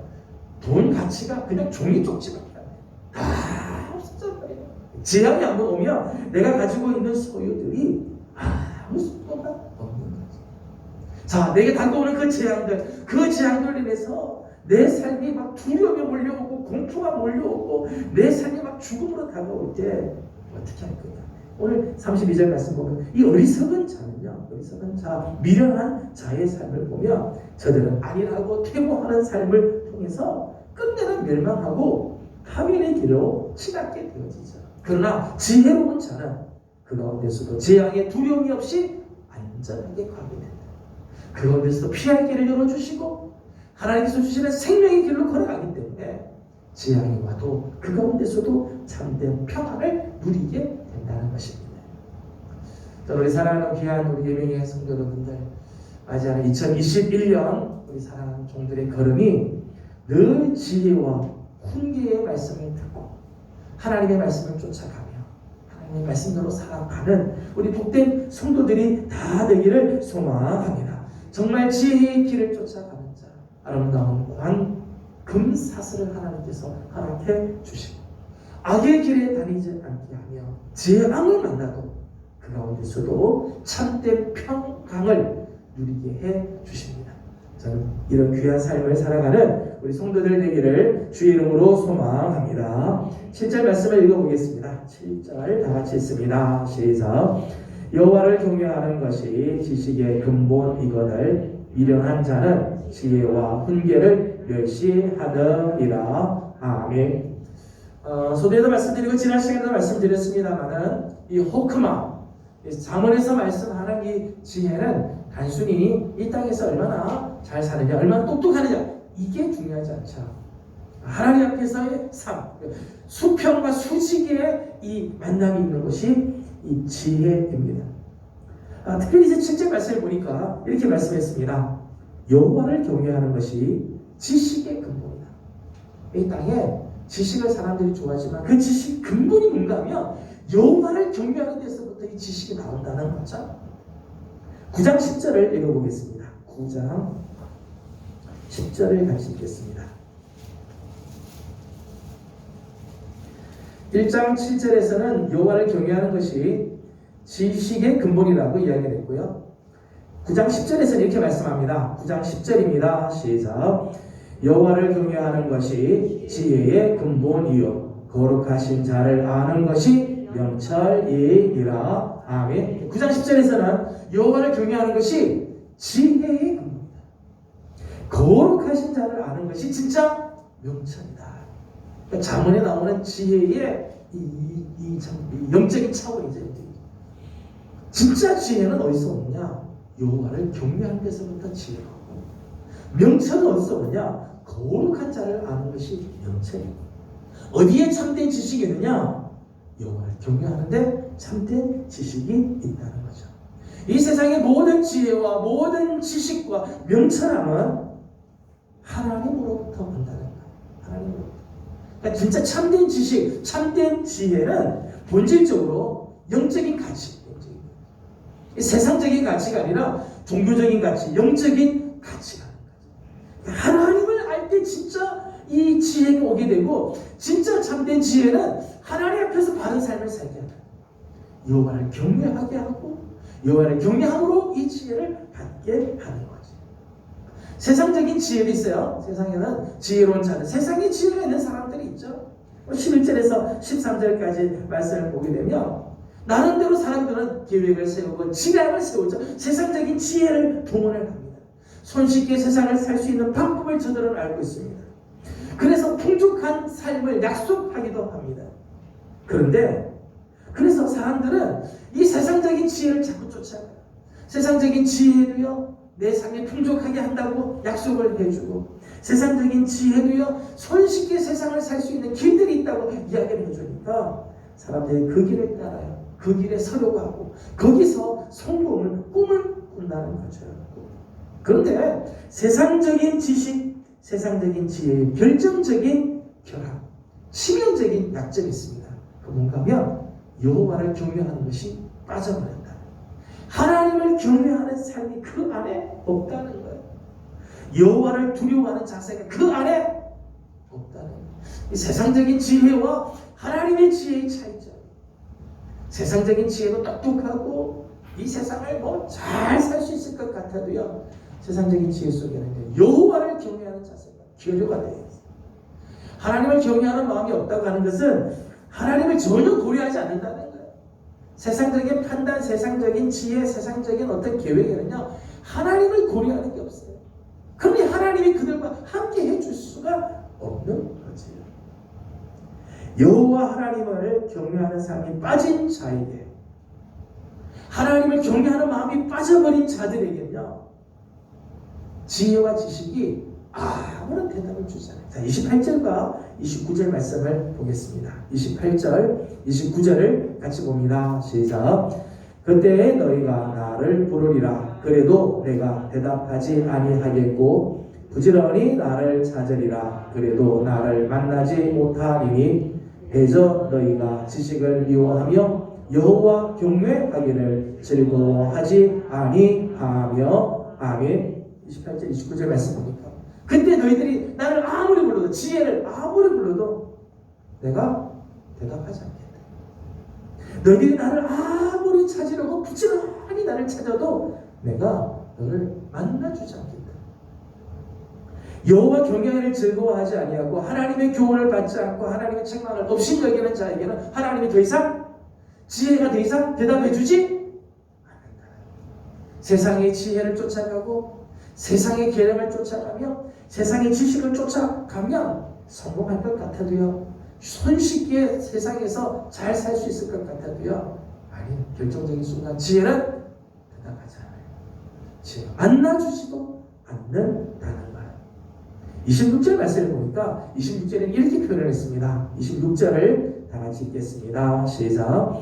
돈 가치가 그냥 종이 쪽지밖에 안 돼요. 다 없어져 버려요. 재앙이 한번 오면 내가 가지고 있는 소유들이 아무 수가 없는 거지. 자, 내게 다가오는 그 재앙들로 인해서 내 삶이 막 두려움이 몰려오고 공포가 몰려오고 내 삶이 막 죽음으로 다가올 때 어떻게 할 거야? 오늘 32절 말씀 보면 이 어리석은 자, 미련한 자의 삶을 보면 저들은 안일하고 퇴보하는 삶을 통해서 끝내는 멸망하고 하민의 길로 치닫게 되어지죠. 그러나 지혜로운 자는 그 가운데서도 재앙에 두려움이 없이 안전하게 가게 된다. 그 가운데서도 피할 길을 열어주시고 하나님께서 주시는 생명의 길로 걸어가기 때문에 재앙이 와도 그 가운데서도 참된 평안을 누리게 된다는 것입니다. 우리 사랑하는 귀한 우리 예명의 성도 여러분들, 맞이하는 2021년 우리 사랑하는 종들의 걸음이 늘 지혜와 훈계의 말씀을 듣고 하나님의 말씀을 쫓아가며 하나님의 말씀대로 살아가는 우리 복된 성도들이 다 되기를 소망합니다. 정말 지혜의 길을 쫓아가는 자, 아름다운 금사슬을 하나님께서 허락해 주시고 악의 길에 다니지 않게 하며 재앙을 만나도 그 가운데서도 참된 평강을 누리게 해 주십니다. 저는 이런 귀한 삶을 살아가는 우리 성도들 되기를 주의 이름으로 소망합니다. 7절 말씀을 읽어보겠습니다. 7절 다 같이 읽습니다. 시작. 여호와를 경외하는 것이 지식의 근본이거늘 미련한 자는 지혜와 훈계를 멸시하느니라. 아멘. 소개도 말씀드리고 지난 시간에도 말씀드렸습니다만은 이 호크마 잠언에서 말씀하는 이 지혜는 단순히 이 땅에서 얼마나 잘 사느냐, 얼마나 똑똑하느냐 이게 중요하지 않죠. 하나님 앞에서의 삶, 수평과 수직의 이 만남이 있는 것이 이 지혜입니다. 특별히 이제 7절 말씀을 보니까 이렇게 말씀했습니다. 여호와를 경외하는 것이 지식의 근본이다. 이 땅에 지식을 사람들이 좋아하지만 그 지식 근본이 뭔가 하면 여호와를 경외하는 데서부터 이 지식이 나온다는 거죠. 9장 10절을 읽어보겠습니다. 9장 10절을 같이 읽겠습니다. 1장 7절에서는 여호와를 경외하는 것이 지식의 근본이라고 이야기를 했고요. 9장 10절에서는 이렇게 말씀합니다. 9장 10절입니다. 시작. 여호와를 경외하는 것이 지혜의 근본이요 거룩하신 자를 아는 것이 명철이니라. 아멘. 9장 10절에서는 여호와를 경외하는 것이 지혜의 근본이다. 거룩하신 자를 아는 것이 진짜 명철이다. 그러니까 잠언에 나오는 지혜의 이 영적인 차원이죠. 진짜 지혜는 어디서 오느냐? 여호와를 경외하는 데서부터 지혜가 오고, 명철은 어디서 오느냐? 거룩한 자를 아는 것이 명철이고. 어디에 참된 지식이 있느냐? 여호와를 경외하는데 참된 지식이 있다는 거죠. 이 세상의 모든 지혜와 모든 지식과 명철함은 하나님으로부터 온다는 거예요. 하나님으로부터. 그러니까 진짜 참된 지식, 참된 지혜는 본질적으로 영적인 가치, 세상적인 가치가 아니라 종교적인 가치, 영적인 가치라는 거죠. 하나님을 알 때 진짜 이 지혜가 오게 되고, 진짜 참된 지혜는 하나님 앞에서 바른 삶을 살게 하는, 여호와를 경외하게 하고 여호와를 경외함으로 이 지혜를 받게 하는 거지. 세상적인 지혜도 있어요. 세상에는 지혜로운 자들, 세상에 지혜가 있는 사람들이 있죠. 11절에서 13절까지 말씀을 보게 되면 나름대로 사람들은 계획을 세우고 진행을 세우죠. 세상적인 지혜를 동원을 합니다. 손쉽게 세상을 살 수 있는 방법을 저들은 알고 있습니다. 그래서 풍족한 삶을 약속하기도 합니다. 그런데 그래서 사람들은 이 세상적인 지혜를 자꾸 쫓아가요. 세상적인 지혜도요, 내 삶이 풍족하게 한다고 약속을 해주고, 세상적인 지혜도요, 손쉽게 세상을 살 수 있는 길들이 있다고 이야기를 해주니까 사람들이 그 길을 따라요. 그 길에 서려고 하고 거기서 성공을, 꿈을 꾼다는 거죠. 그런데 세상적인 지식, 세상적인 지혜의 결정적인 결합, 치명적인 약점이 있습니다. 그 뭔가 하면 여호와를 경외하는 것이 빠져버린다. 하나님을 경외하는 삶이 그 안에 없다는 거예요. 여호와를 두려워하는 자세가 그 안에 없다는 거예요. 이 세상적인 지혜와 하나님의 지혜의 차이점. 세상적인 지혜도 똑똑하고 이 세상을 뭐 잘 살 수 있을 것 같아도요, 세상적인 지혜 속에는 여호와를 경외하는 자세가 기여가 되어 있어요. 하나님을 경외하는 마음이 없다고 하는 것은 하나님을 전혀 고려하지 않는다는 거예요. 세상적인 판단, 세상적인 지혜, 세상적인 어떤 계획에는요, 하나님을 고려하는 게 없어요. 그러니 하나님이 그들과 함께 해줄 수가 없는 거지요. 여호와 하나님을 경외하는 사람이 빠진 자에게, 하나님을 경외하는 마음이 빠져버린 자들에게는요, 지혜와 지식이 아무런 대답을 주지 않아요. 자, 28절과 29절 말씀을 보겠습니다. 28절, 29절을 같이 봅니다. 시작. 그때 너희가 나를 부르리라. 그래도 내가 대답하지 아니하겠고 부지런히 나를 찾으리라. 그래도 나를 만나지 못하리니 대저 너희가 지식을 미워하며 여호와 경외하기를 즐거워하지 아니하며. 아멘. 28절 29절 말씀 보니까 그때 너희들이 나를 아무리 불러도, 지혜를 아무리 불러도 내가 대답하지 않겠다. 너희들이 나를 아무리 찾으려고 부지런히 나를 찾아도 내가 너를 만나주지 않겠다. 여호와 경외를 즐거워하지 아니하고 하나님의 교훈을 받지 않고 하나님의 책망을 없이 여기는 자에게는 하나님이 더 이상, 지혜가 더 이상 대답해주지 않는다. 세상의 지혜를 쫓아가고 세상의 계략을 쫓아가며 세상의 지식을 쫓아가면 성공할 것 같아도요, 손쉽게 세상에서 잘 살 수 있을 것 같아도요, 아니, 결정적인 순간 지혜는 대답하지 않아요. 지혜가 만나주지도 않는다는 거예요. 26절 말씀을 보니까 26절에는 이렇게 표현을 했습니다. 26절을 다 같이 읽겠습니다. 시작.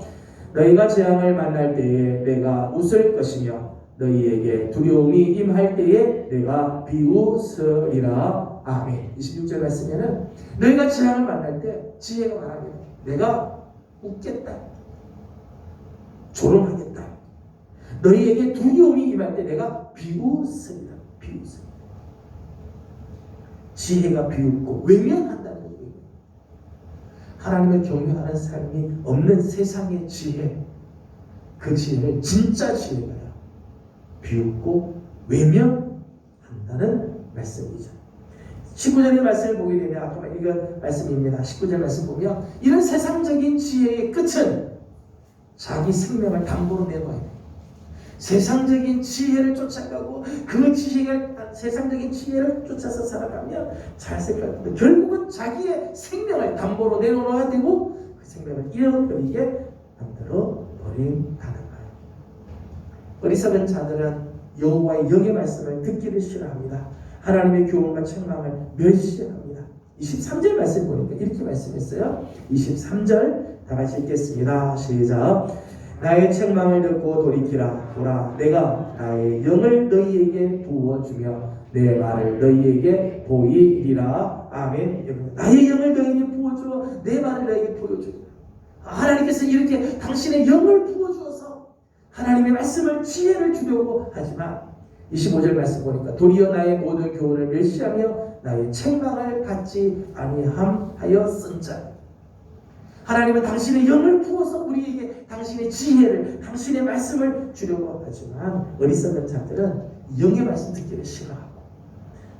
너희가 재앙을 만날 때에 내가 웃을 것이며 너희에게 두려움이 임할 때에 내가 비웃으리라. 아멘. 26절 말씀에는 너희가 재앙을 만날 때 지혜가 말하면 내가 웃겠다, 조롱하겠다. 너희에게 두려움이 임할 때 내가 비웃으리라. 비웃으리라. 지혜가 비웃고 외면한다는 거예요. 하나님을 경외하는 삶이 없는 세상의 지혜, 그 지혜를 진짜 지혜가요, 비웃고 외면한다는 말씀이죠. 19절의 말씀을 보게 되면 아까 읽은 말씀입니다. 19절 말씀 보면 이런 세상적인 지혜의 끝은 자기 생명을 담보로 내놓아야 돼요. 세상적인 지혜를 쫓아가고 그 지혜를, 세상적인 지혜를 쫓아서 살아가면 잘 살 것 같은데 결국은 자기의 생명을 담보로 내놓아야 되고 그 생명을 잃어버리게 만들어 버린다는 거예요. 어리석은 자들은 여호와의 영의 말씀을 듣기를 싫어합니다. 하나님의 교훈과 책망을 멸시합니다. 23절 말씀 보니까 이렇게 말씀했어요. 23절 다 같이 읽겠습니다. 시작. 나의 책망을 듣고 돌이키라. 보라, 내가 나의 영을 너희에게 부어주며 내 말을 너희에게 보이리라. 아멘. 나의 영을 너희에게 부어주어 내 말을 너희에게 보여주리라. 하나님께서 이렇게 당신의 영을 부어주어서 하나님의 말씀을, 지혜를 주려고 하지만 25절 말씀 보니까 도리어 나의 모든 교훈을 멸시하며 나의 책망을 받지 아니함하였은즉. 하나님은 당신의 영을 부어서 우리에게 당신의 지혜를, 당신의 말씀을 주려고 하지만 어리석은 자들은 영의 말씀 듣기를 싫어하고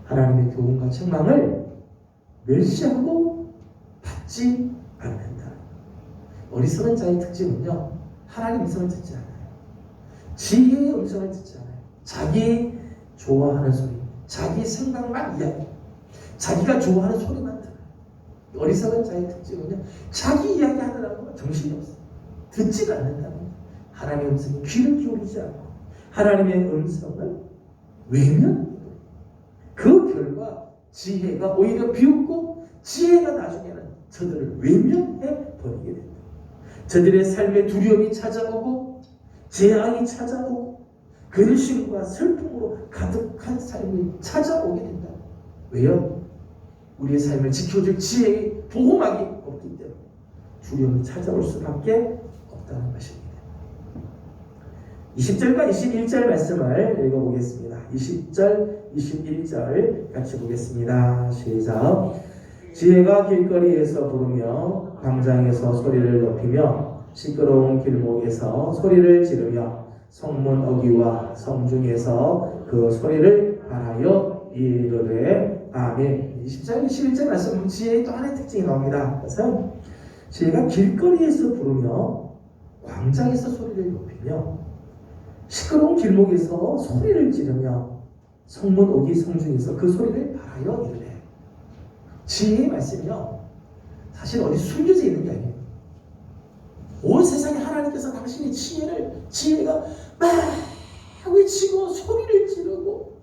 하나님의 교훈과 책망을 멸시하고 받지 않는다. 어리석은 자의 특징은요, 하나님의 음성을 듣지 않아요. 지혜의 음성을 듣지 않아요. 자기 좋아하는 소리, 자기 생각만 이야기, 자기가 좋아하는 소리만 들어요. 어리석은 자의 특징은요, 자기 이야기 하느라고 정신이 없어요. 듣지가 않는다는 거예요. 하나님의 음성에 귀를 기울이지 않고 하나님의 음성을 외면, 그 결과 지혜가 오히려 비웃고 지혜가 나중에는 저들을 외면해 버리게 됩니다. 저들의 삶에 두려움이 찾아오고 재앙이 찾아오고 근심과 슬픔으로 가득한 삶이 찾아오게 된다. 왜요? 우리의 삶을 지켜줄 지혜의 보호막이 없기 때문에 두려움이 찾아올 수밖에 없다는 것입니다. 20절과 21절 말씀을 읽어보겠습니다. 20절, 21절 같이 보겠습니다. 시작. 지혜가 길거리에서 부르며 광장에서 소리를 높이며 시끄러운 길목에서 소리를 지르며 성문 어귀와 성중에서 그 소리를 말하여 이르되 아멘. 10절 11절 말씀 지혜의 또 하나의 특징이 나옵니다. 그래서 지혜가 길거리에서 부르며 광장에서 소리를 높이며 시끄러운 길목에서 소리를 지르며 성문 어귀 성중에서 그 소리를 말하여 이르되. 지혜의 말씀이요 사실 어디 숨겨져 있는 게 아니에요. 온 세상에 하나님께서 당신의 지혜가 막 외치고 소리를 지르고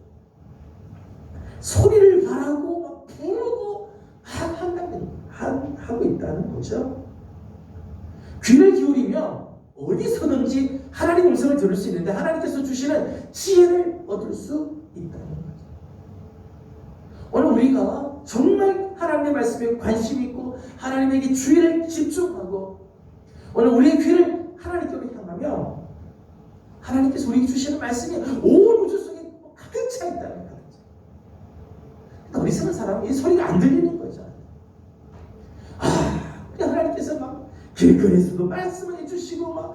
소리를 말하고 막 부르고 하고 있다는 거죠. 귀를 기울이면 어디서든지 하나님의 음성을 들을 수 있는데 하나님께서 주시는 지혜를 얻을 수 있다는 거죠. 오늘 우리가 정말 하나님의 말씀에 관심 있고 하나님에게 주의를 집중하고 오늘 우리의 귀를 하나님께로 향하며 하나님께서 우리에게 주시는 말씀이 온 우주 속에 가득 차 있다는 거죠. 어리석은 사람은 이 소리가 안 들리는 거죠. 우리 하나님께서 막 길거리에서도 말씀을 해주시고 막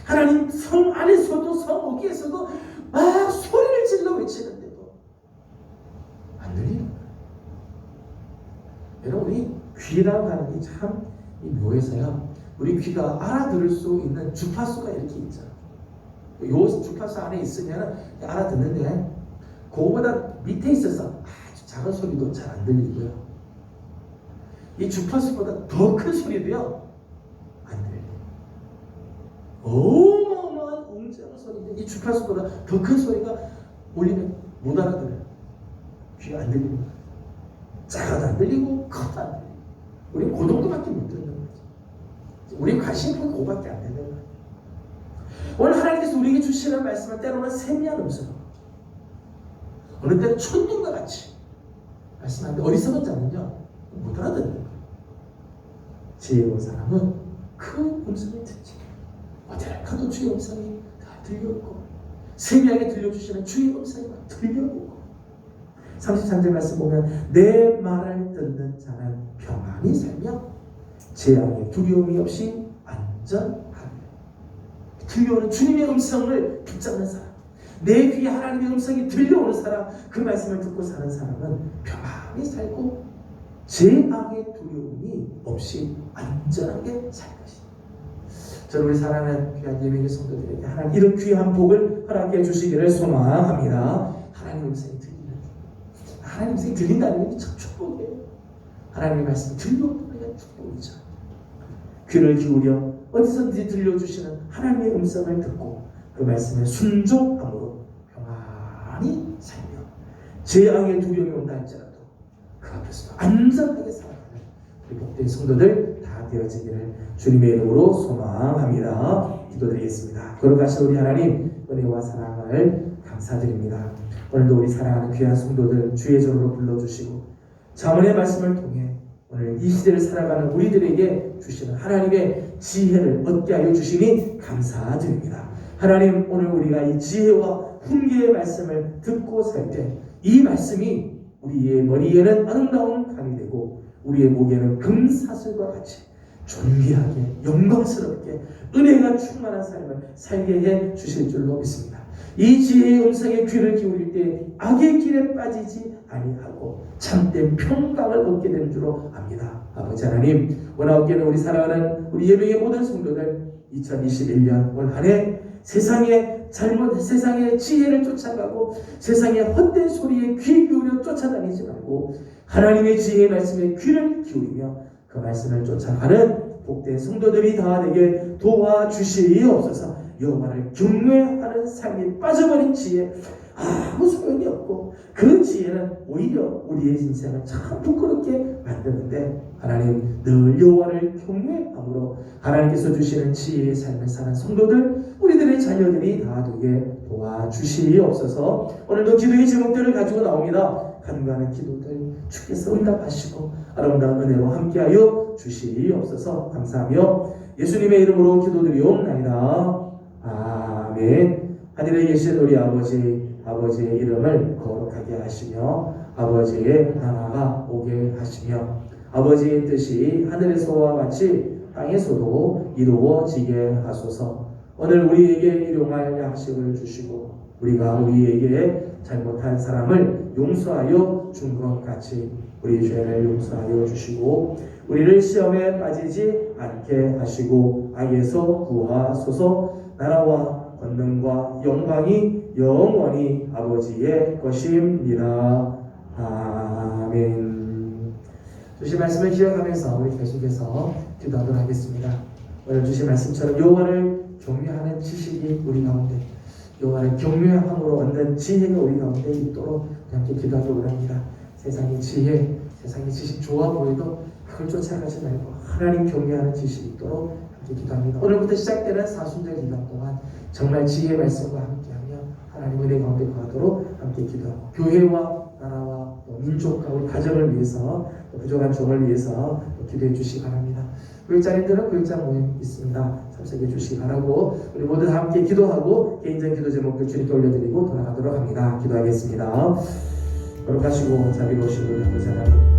하나님 성 안에서도 성 어귀에서도 막 소리를 질러 외치는데도 안 들리는 거예요. 여러분 우리 귀라고 하는 게 참 묘해서요. 우리 귀가 알아들을 수 있는 주파수가 이렇게 있잖아요. 요 주파수 안에 있으면 알아듣는데 그거보다 밑에 있어서 아주 작은 소리도 잘 안 들리고요. 이 주파수보다 더 큰 소리도요 안 들려요. 어마어마한 웅장한 소리인데 이 주파수보다 더 큰 소리가 울리면 못 알아들어요. 귀가 안 들리는 거예요. 작아도 안 들리고 커도 안 들리고 우리는 그 정도밖에 못 듣는 거죠. 우리 관심은 그거밖에 안 되는 거예요. 오늘 하나님께서 우리에게 주시는 말씀은 때로는 세미한 음성으로 어느 때는 천둥과 같이 말씀하는데 어리석은 자는요 못 알아듣는 거예요. 지혜로운 사람은 그 음성을 듣지. 어디를 가도 주의 음성이 다 들려오고 세미하게 들려주시는 주의 음성이 막 들려오고 33절 말씀 보면 내 말을 듣는 자는 평안히 살며 재앙에 두려움이 없이 안전하며. 들려오는 주님의 음성을 붙잡는 사람, 내 귀에 하나님의 음성이 들려오는 사람, 그 말씀을 듣고 사는 사람은 평안히 살고 재앙의 두려움이 없이 안전하게 살 것이다. 저는 우리 사랑하는 귀한 예배의 성도들에게 하나님 이런 귀한 복을 허락해 주시기를 소망합니다. 하나님의 음성이 하나님 음성이 들린다는 게 참 축복이에요. 하나님의 말씀이 들려오는 게 축복이죠. 귀를 기울여 어디서든지 들려주시는 하나님의 음성을 듣고 그 말씀에 순종함으로 평안히 살며 재앙의 두려움이 온다 할지라도 그 앞에서 안전하게 살아가는 우리 복된 성도들 다 되어지기를 주님의 이름으로 소망합니다. 기도드리겠습니다. 거룩하신 우리 하나님 은혜와 사랑을 감사드립니다. 오늘도 우리 사랑하는 귀한 성도들 주의 전으로 불러주시고 자문의 말씀을 통해 오늘 이 시대를 살아가는 우리들에게 주시는 하나님의 지혜를 얻게 하여 주시니 감사드립니다. 하나님 오늘 우리가 이 지혜와 훈계의 말씀을 듣고 살 때 이 말씀이 우리의 머리에는 아름다운 감이 되고 우리의 목에는 금사슬과 같이 존귀하게 영광스럽게 은혜가 충만한 삶을 살게 해 주실 줄로 믿습니다. 이 지혜의 음성에 귀를 기울일 때 악의 길에 빠지지 아니하고 참된 평강을 얻게 되는 줄로 압니다. 아버지 하나님 원하옵기는 우리 사랑하는 우리 예배의 모든 성도들 2021년 올 한 해 세상의 지혜를 쫓아가고 세상의 헛된 소리에 귀 기울여 쫓아다니지 말고 하나님의 지혜의 말씀에 귀를 기울이며 그 말씀을 쫓아가는 복된 성도들이 다 되게 도와주시옵소서. 여호와를 경외하는 삶이 빠져버린 지혜 아무 소용이 없고 그 지혜는 오히려 우리의 인생을 참 부끄럽게 만드는데 하나님 늘 여호와를 경외함으로 하나님께서 주시는 지혜의 삶을 사는 성도들 우리들의 자녀들이 다 되게 도와주시옵소서. 오늘도 기도의 제목들을 가지고 나옵니다. 간구하는 기도들 주께서 응답하시고 아름다운 은혜로 함께하여 주시옵소서. 감사하며 예수님의 이름으로 기도드리옵나이다. 아멘. 하늘에 계신 우리 아버지의 이름을 거룩하게 하시며 아버지의 나라가 오게 하시며 아버지의 뜻이 하늘에서와 같이 땅에서도 이루어지게 하소서. 오늘 우리에게 일용할 양식을 주시고 우리가 우리에게 잘못한 사람을 용서하여 준 것 같이 우리 죄를 용서하여 주시고 우리를 시험에 빠지지 않게 하시고 악에서 구하소서. 나라와 권능과 영광이 영원히 아버지의 것입니다. 아멘. 주신 말씀을 기억하면서 우리 계속해서 기도하도록 하겠습니다. 오늘 주신 말씀처럼 여호와를 경외하는 지식이 우리 가운데, 여호와를 경외함으로 얻는 지혜가 우리 가운데 있도록 함께 기도하도록 합니다. 세상의 지혜, 세상의 지식 좋아 보여도 그걸 쫓아가지 말고 하나님 경외하는 지식이 있도록 함께 기도합니다. 오늘부터 시작되는 사순절 기간 동안 정말 지혜의 말씀과 함께하며 하나님 은혜 가운데 거하도록 함께 기도하고 교회와 나라와 민족과 우리 가정을 위해서 부족한 종을 위해서 기도해 주시기 바랍니다. 교육자님들은 교육자 모임 있습니다. 참석해 주시기 바라고 우리 모두 다 함께 기도하고 개인적인 기도 제목들 주님께 올려드리고 돌아가도록 합니다. 기도하겠습니다. 거룩하시고 자비로우신 우리 하나님,